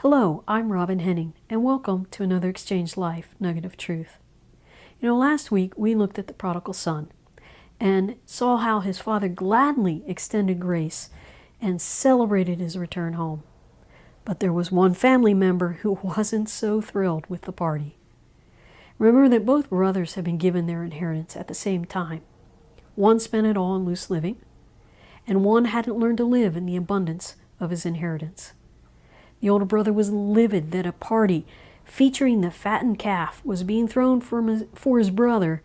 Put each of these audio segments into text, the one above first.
Hello, I'm Robin Henning, and welcome to another Exchange Life Nugget of Truth. Last week we looked at the prodigal son and saw how his father gladly extended grace and celebrated his return home. But there was one family member who wasn't so thrilled with the party. Remember that both brothers had been given their inheritance at the same time. One spent it all on loose living, and one hadn't learned to live in the abundance of his inheritance. The older brother was livid that a party featuring the fattened calf was being thrown for his brother,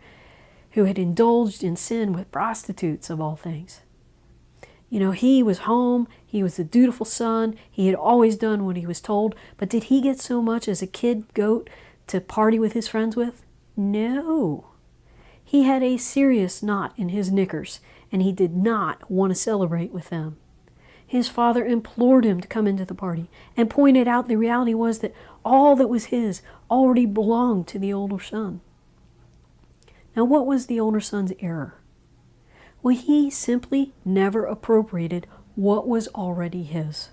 who had indulged in sin with prostitutes of all things. He was home, he was a dutiful son, he had always done what he was told, but did he get so much as a kid goat to party with his friends with? No. He had a serious knot in his knickers, and he did not want to celebrate with them. His father implored him to come into the party and pointed out the reality was that all that was his already belonged to the older son. Now, what was the older son's error? Well, he simply never appropriated what was already his.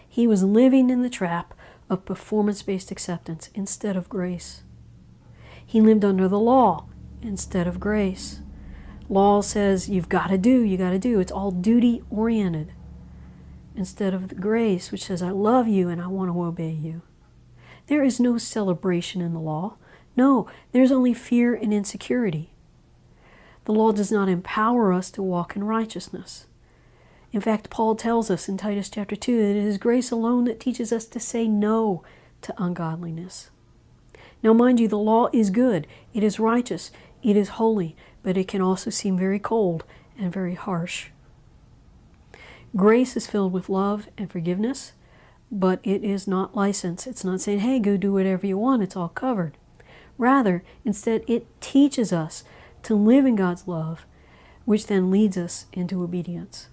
He was living in the trap of performance-based acceptance instead of grace. He lived under the law instead of grace. Law says you've got to do. It's all duty-oriented, instead of the grace, which says, I love you and I want to obey you. There is no celebration in the law. No, there's only fear and insecurity. The law does not empower us to walk in righteousness. In fact, Paul tells us in Titus chapter 2 that it is grace alone that teaches us to say no to ungodliness. Now, mind you, the law is good, it is righteous, it is holy, but it can also seem very cold and very harsh. Grace is filled with love and forgiveness, but it is not license. It's not saying, hey, go do whatever you want, it's all covered. Rather, instead, it teaches us to live in God's love, which then leads us into obedience.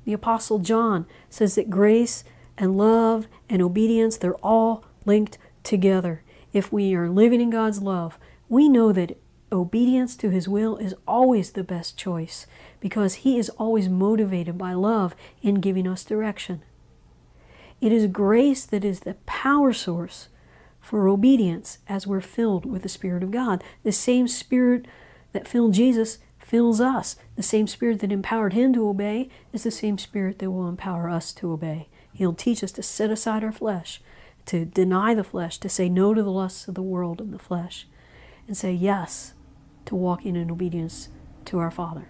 The Apostle John says that grace and love and obedience, they're all linked together. If we are living in God's love, we know that obedience to His will is always the best choice because He is always motivated by love in giving us direction. It is grace that is the power source for obedience as we're filled with the Spirit of God. The same Spirit that filled Jesus fills us. The same Spirit that empowered Him to obey is the same Spirit that will empower us to obey. He'll teach us to set aside our flesh, to deny the flesh, to say no to the lusts of the world and the flesh, and say yes to walking in obedience to our Father.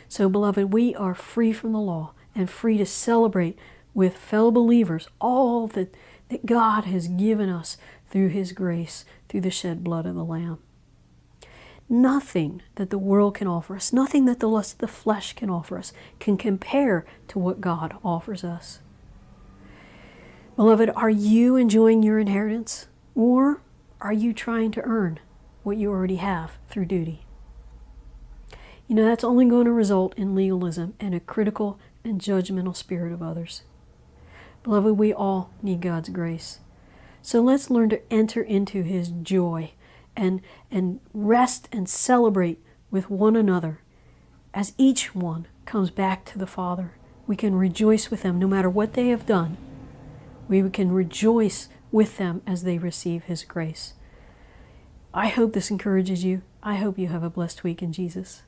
So, beloved, we are free from the law and free to celebrate with fellow believers all that God has given us through His grace, through the shed blood of the Lamb. Nothing that the world can offer us, nothing that the lust of the flesh can offer us, can compare to what God offers us. Beloved, are you enjoying your inheritance, or are you trying to earn what you already have through duty? That's only going to result in legalism and a critical and judgmental spirit of others. Beloved, we all need God's grace. So let's learn to enter into His joy and rest and celebrate with one another. As each one comes back to the Father, we can rejoice with them no matter what they have done. We can rejoice with them as they receive His grace. I hope this encourages you. I hope you have a blessed week in Jesus.